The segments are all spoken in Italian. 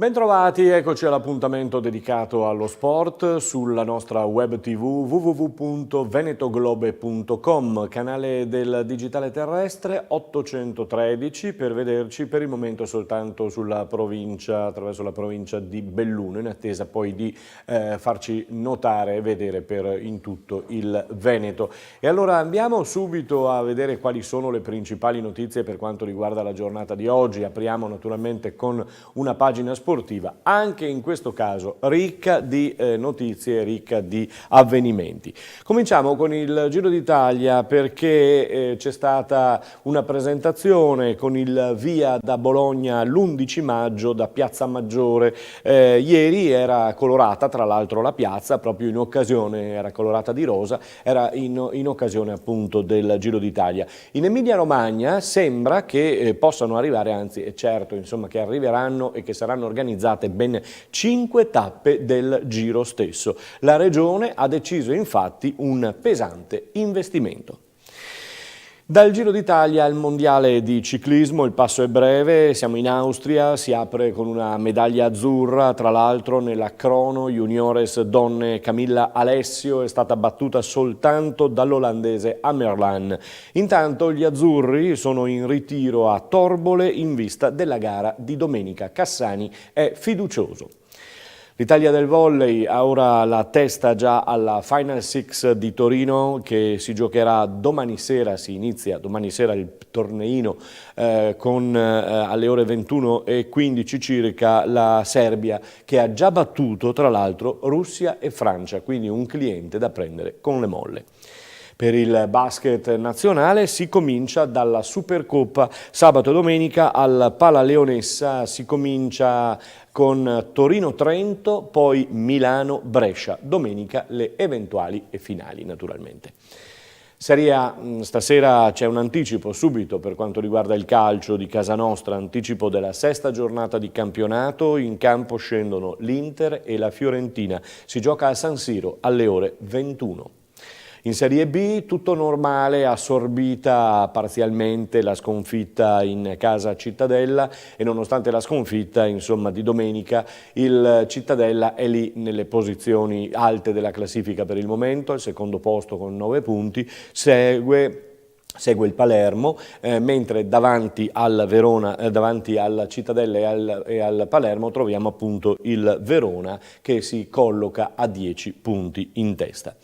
Bentrovati, eccoci all'appuntamento dedicato allo sport sulla nostra web tv www.venetoglobe.com, canale del digitale terrestre 813 per vederci per il momento soltanto sulla provincia, attraverso la provincia di Belluno, in attesa poi di farci notare e vedere in tutto il Veneto. E allora andiamo subito a vedere quali sono le principali notizie per quanto riguarda la giornata di oggi. Apriamo naturalmente con una pagina sportiva, anche in questo caso ricca di notizie, ricca di avvenimenti. Cominciamo con il Giro d'Italia perché c'è stata una presentazione con il via da Bologna l'11 maggio da Piazza Maggiore. Ieri era colorata tra l'altro la piazza, proprio in occasione, era colorata di rosa, era in occasione appunto del Giro d'Italia. In Emilia Romagna sembra che possano arrivare, anzi è certo insomma che arriveranno e che saranno organizzate ben 5 tappe del Giro stesso. La Regione ha deciso infatti un pesante investimento. Dal Giro d'Italia al Mondiale di ciclismo, il passo è breve, siamo in Austria, si apre con una medaglia azzurra, tra l'altro nella crono juniores donne Camilla Alessio è stata battuta soltanto dall'olandese Amerlan. Intanto gli azzurri sono in ritiro a Torbole in vista della gara di domenica. Cassani è fiducioso. L'Italia del volley ha ora la testa già alla Final Six di Torino che si giocherà domani sera, si inizia domani sera il torneino alle ore 21:15 circa la Serbia che ha già battuto tra l'altro Russia e Francia, quindi un cliente da prendere con le molle. Per il basket nazionale si comincia dalla Supercoppa, sabato e domenica al Pala Leonessa si comincia con Torino-Trento, poi Milano-Brescia, domenica le eventuali e finali naturalmente. Serie A, stasera c'è un anticipo subito per quanto riguarda il calcio di casa nostra, anticipo della 6ª giornata di campionato, in campo scendono l'Inter e la Fiorentina, si gioca a San Siro alle ore 21. In Serie B tutto normale, assorbita parzialmente la sconfitta in casa Cittadella e nonostante la sconfitta insomma, di domenica il Cittadella è lì nelle posizioni alte della classifica per il momento, al secondo posto con 9 punti, segue il Palermo, mentre davanti al Verona, davanti alla Cittadella e al Palermo troviamo appunto il Verona che si colloca a 10 punti in testa.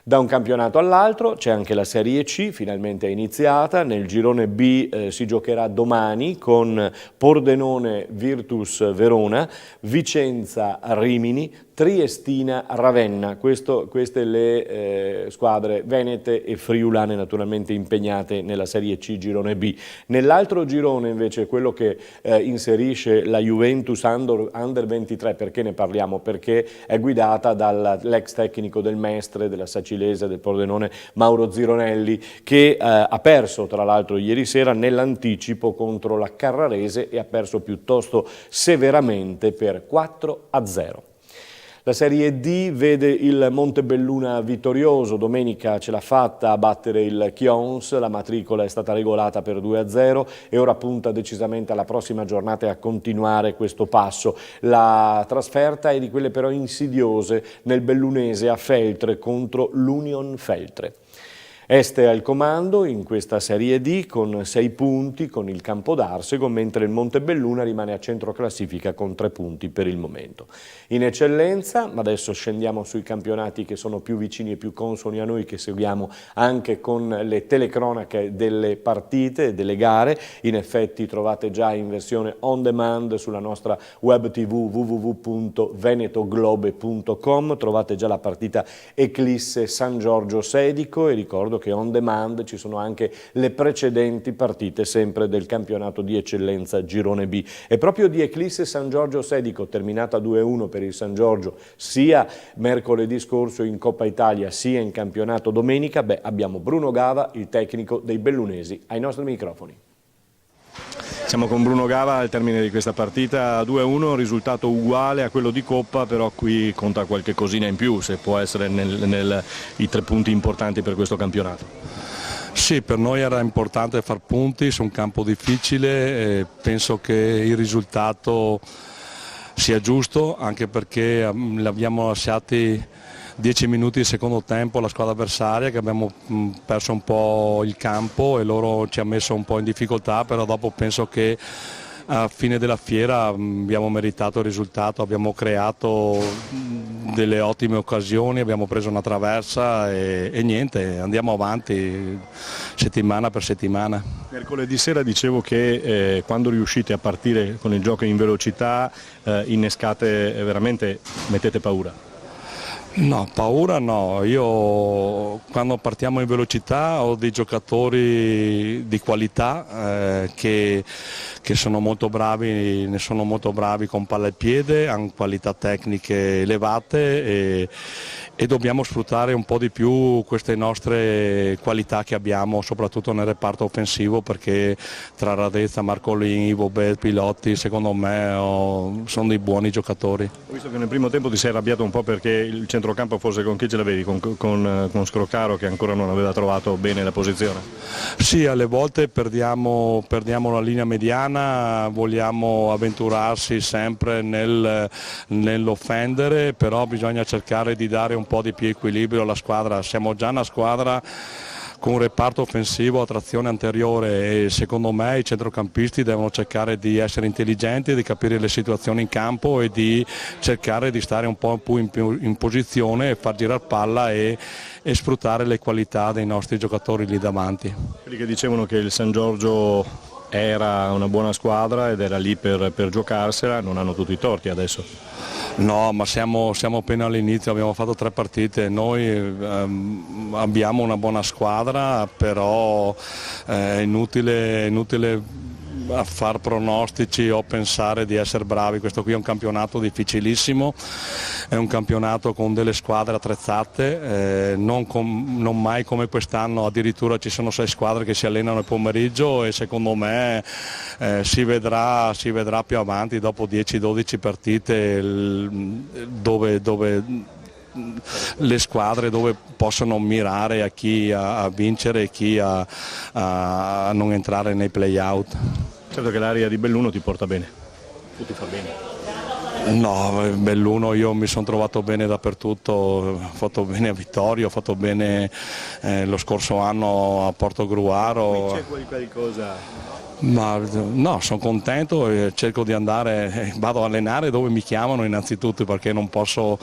Da un campionato all'altro c'è anche la Serie C, finalmente è iniziata, nel girone B si giocherà domani con Pordenone Virtus Verona, Vicenza Rimini, Triestina Ravenna, queste le squadre venete e friulane naturalmente impegnate nella Serie C girone B. Nell'altro girone invece quello che inserisce la Juventus Under 23, perché ne parliamo? Perché è guidata dall'ex tecnico del Mestre, della Sacilese, del Pordenone Mauro Zironelli, che ha perso tra l'altro ieri sera nell'anticipo contro la Carrarese e ha perso piuttosto severamente per 4-0. La Serie D vede il Montebelluna vittorioso, domenica ce l'ha fatta a battere il Chions, la matricola è stata regolata per 2-0 e ora punta decisamente alla prossima giornata e a continuare questo passo. La trasferta è di quelle però insidiose nel bellunese a Feltre contro l'Union Feltre. Este al comando in questa Serie D con 6 punti con il Campo d'Arsego, mentre il Montebelluna rimane a centro classifica con 3 punti per il momento. In eccellenza, ma adesso scendiamo sui campionati che sono più vicini e più consoni a noi, che seguiamo anche con le telecronache delle partite e delle gare. In effetti trovate già in versione on demand sulla nostra web tv www.venetoglobe.com, trovate già la partita Eclisse San Giorgio Sedico e ricordo che on demand ci sono anche le precedenti partite sempre del campionato di eccellenza Girone B. E proprio di Eclisse San Giorgio Sedico, terminata 2-1 per il San Giorgio, sia mercoledì scorso in Coppa Italia sia in campionato domenica, abbiamo Bruno Gava, il tecnico dei bellunesi, ai nostri microfoni. Siamo con Bruno Gava al termine di questa partita 2-1, risultato uguale a quello di Coppa, però qui conta qualche cosina in più, se può essere i 3 punti importanti per questo campionato. Sì, per noi era importante far punti su un campo difficile e penso che il risultato sia giusto, anche perché l'abbiamo lasciati 10 minuti di secondo tempo alla squadra avversaria, che abbiamo perso un po' il campo e loro ci ha messo un po' in difficoltà, però dopo penso che a fine della fiera abbiamo meritato il risultato, abbiamo creato delle ottime occasioni, abbiamo preso una traversa e niente, andiamo avanti settimana per settimana. Mercoledì sera dicevo che quando riuscite a partire con il gioco in velocità innescate veramente, mettete paura. No, paura no, io quando partiamo in velocità ho dei giocatori di qualità che sono molto bravi, ne sono molto bravi con palla al piede, hanno qualità tecniche elevate e dobbiamo sfruttare un po' di più queste nostre qualità che abbiamo, soprattutto nel reparto offensivo, perché tra Radezza, Marcolini, Ivo Bel, Pilotti, secondo me sono dei buoni giocatori. Ho visto che nel primo tempo ti sei arrabbiato un po' perché il centrocampo forse con chi ce l'avevi? Con Scrocaro, che ancora non aveva trovato bene la posizione? Sì, alle volte perdiamo la linea mediana, vogliamo avventurarsi sempre nell'offendere, però bisogna cercare di dare un po' di più equilibrio alla squadra. Siamo già una squadra con un reparto offensivo a trazione anteriore e secondo me i centrocampisti devono cercare di essere intelligenti, di capire le situazioni in campo e di cercare di stare un po' più in posizione e far girare palla e sfruttare le qualità dei nostri giocatori lì davanti. Quelli che dicevano che il San Giorgio era una buona squadra ed era lì per giocarsela, non hanno tutti i torti adesso. No, ma siamo appena all'inizio, abbiamo fatto 3 partite, noi abbiamo una buona squadra, però è inutile a far pronostici o pensare di essere bravi. Questo qui è un campionato difficilissimo, è un campionato con delle squadre attrezzate, non mai come quest'anno, addirittura ci sono 6 squadre che si allenano il pomeriggio e secondo me si vedrà più avanti dopo 10-12 partite dove le squadre dove possono mirare a chi a vincere e chi a non entrare nei play-out. Certo che l'area di Belluno ti porta bene, tu ti fa bene. No, Belluno io mi sono trovato bene dappertutto, ho fatto bene a Vittorio, ho fatto bene lo scorso anno a Portogruaro. Qui c'è qualcosa? Ma no, sono contento e cerco di andare, vado a allenare dove mi chiamano innanzitutto, perché non posso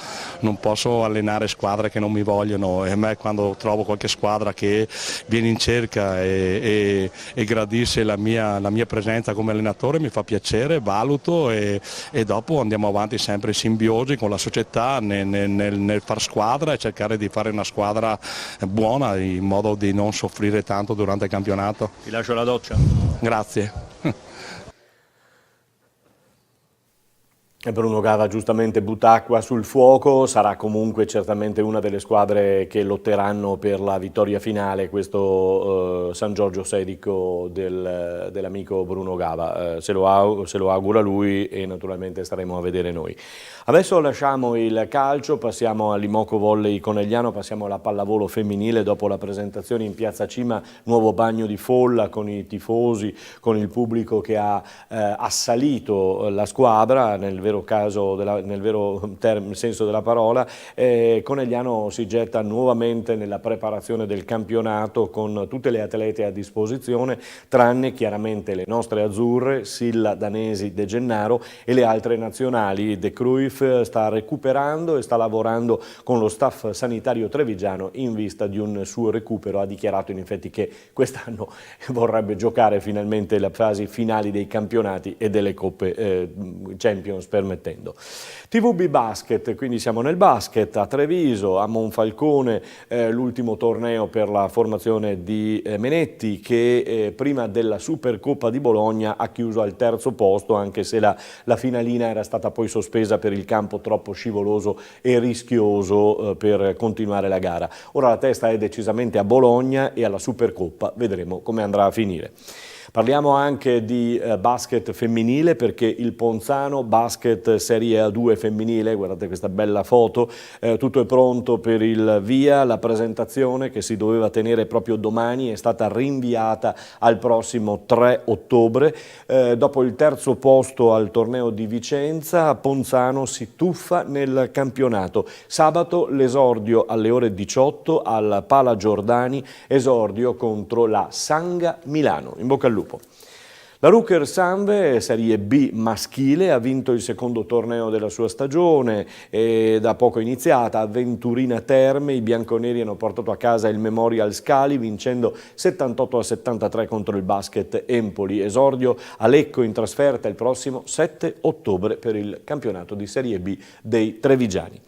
allenare squadre che non mi vogliono, e a me quando trovo qualche squadra che viene in cerca e gradisce la mia presenza come allenatore mi fa piacere, valuto e dopo andiamo avanti sempre in simbiosi con la società nel far squadra e cercare di fare una squadra buona in modo di non soffrire tanto durante il campionato. Ti lascio la doccia. Grazie. Bruno Gava giustamente butta acqua sul fuoco, sarà comunque certamente una delle squadre che lotteranno per la vittoria finale, questo San Giorgio Sedico dell'amico Bruno Gava, se lo augura lui e naturalmente staremo a vedere noi. Adesso lasciamo il calcio, passiamo all'Imoco Volley Conegliano, passiamo alla pallavolo femminile dopo la presentazione in Piazza Cima, nuovo bagno di folla con i tifosi, con il pubblico che ha assalito la squadra, nel vero senso della parola. Conegliano si getta nuovamente nella preparazione del campionato con tutte le atlete a disposizione, tranne chiaramente le nostre azzurre, Silla, Danesi, De Gennaro e le altre nazionali. De Cruyff sta recuperando e sta lavorando con lo staff sanitario trevigiano in vista di un suo recupero. Ha dichiarato in effetti che quest'anno vorrebbe giocare finalmente le fasi finali dei campionati e delle coppe Champions permettendo. TVB Basket, quindi siamo nel basket a Treviso, a Monfalcone, l'ultimo torneo per la formazione di Menetti che prima della Supercoppa di Bologna ha chiuso al 3° posto, anche se la finalina era stata poi sospesa per il campo troppo scivoloso e rischioso per continuare la gara. Ora la testa è decisamente a Bologna e alla Supercoppa, vedremo come andrà a finire. Parliamo anche di basket femminile, perché il Ponzano Basket Serie A2 femminile, guardate questa bella foto, tutto è pronto per il via. La presentazione, che si doveva tenere proprio domani, è stata rinviata al prossimo 3 ottobre. Dopo il terzo posto al torneo di Vicenza, Ponzano si tuffa nel campionato. Sabato l'esordio alle ore 18 al Pala Giordani, esordio contro la Sanga Milano. In bocca al lupo. La Rucker Sanve, Serie B maschile, ha vinto il secondo torneo della sua stagione, da poco iniziata, a Venturina Terme. I bianconeri hanno portato a casa il Memorial Scali vincendo 78-73 contro il Basket Empoli. Esordio a Lecco in trasferta il prossimo 7 ottobre per il campionato di Serie B dei Trevigiani.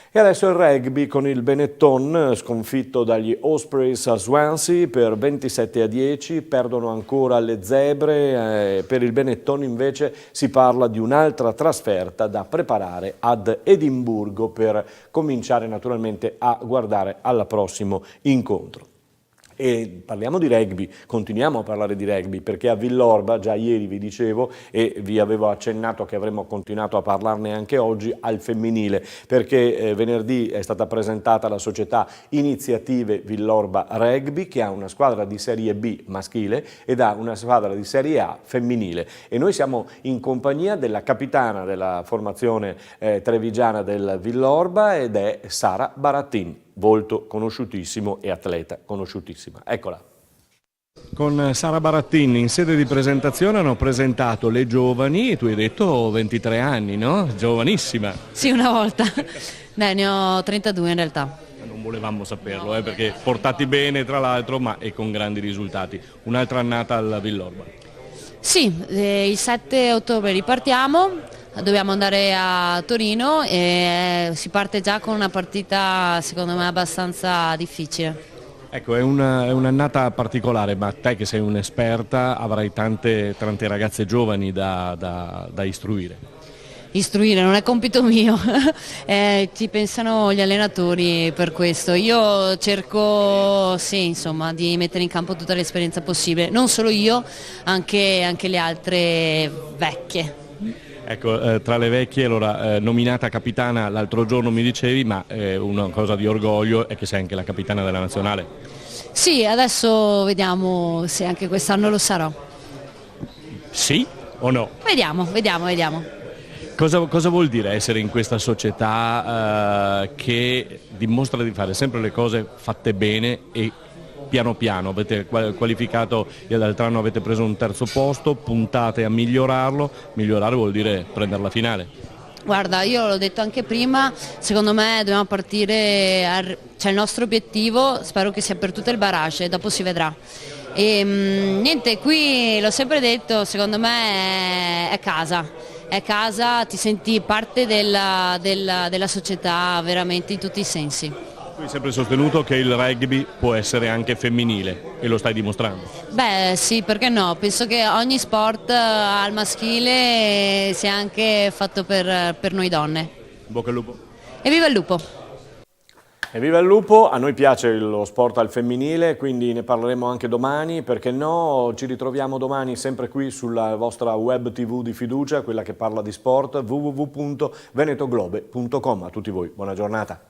E adesso il rugby, con il Benetton sconfitto dagli Ospreys a Swansea per 27-10, perdono ancora le Zebre. Per il Benetton invece si parla di un'altra trasferta da preparare ad Edimburgo per cominciare naturalmente a guardare al prossimo incontro. E parliamo di rugby, continuiamo a parlare di rugby, perché a Villorba, già ieri vi dicevo e vi avevo accennato che avremmo continuato a parlarne anche oggi, al femminile, perché venerdì è stata presentata la società Iniziative Villorba Rugby, che ha una squadra di Serie B maschile ed ha una squadra di Serie A femminile, e noi siamo in compagnia della capitana della formazione trevigiana del Villorba, ed è Sara Barattin, volto conosciutissimo e atleta conosciutissima. Eccola. Con Sara Barattin in sede di presentazione hanno presentato le giovani, tu hai detto 23 anni, no? Giovanissima. Sì, una volta. Ne ho 32 in realtà. Non volevamo saperlo, perché portati bene tra l'altro, ma e con grandi risultati. Un'altra annata al Villorba. Sì, il 7 ottobre ripartiamo. Dobbiamo andare a Torino e si parte già con una partita secondo me abbastanza difficile. Ecco, è un'annata particolare, ma te che sei un'esperta avrai tante ragazze giovani da istruire. Istruire non è compito mio, ci pensano gli allenatori per questo. Io cerco sì, insomma, di mettere in campo tutta l'esperienza possibile, non solo io, anche le altre vecchie. Ecco, tra le vecchie, allora, nominata capitana l'altro giorno mi dicevi, ma una cosa di orgoglio è che sei anche la capitana della nazionale. Sì, adesso vediamo se anche quest'anno lo sarò. Sì o no? Vediamo. Cosa vuol dire essere in questa società che dimostra di fare sempre le cose fatte bene e piano piano? Avete qualificato, l'altro anno avete preso un terzo posto, puntate a migliorarlo. Migliorare vuol dire prendere la finale. Guarda, io l'ho detto anche prima, secondo me dobbiamo partire, c'è il nostro obiettivo, spero che sia per tutto il barrage e dopo si vedrà. E niente, qui l'ho sempre detto, secondo me è casa, ti senti parte della società veramente in tutti i sensi. Tu hai sempre sostenuto che il rugby può essere anche femminile e lo stai dimostrando. Beh sì, perché no? Penso che ogni sport al maschile sia anche fatto per noi donne. Bocca al lupo. E viva il lupo! E viva il lupo, a noi piace lo sport al femminile, quindi ne parleremo anche domani, perché no? Ci ritroviamo domani sempre qui sulla vostra web TV di fiducia, quella che parla di sport, www.venetoglobe.com. A tutti voi, buona giornata.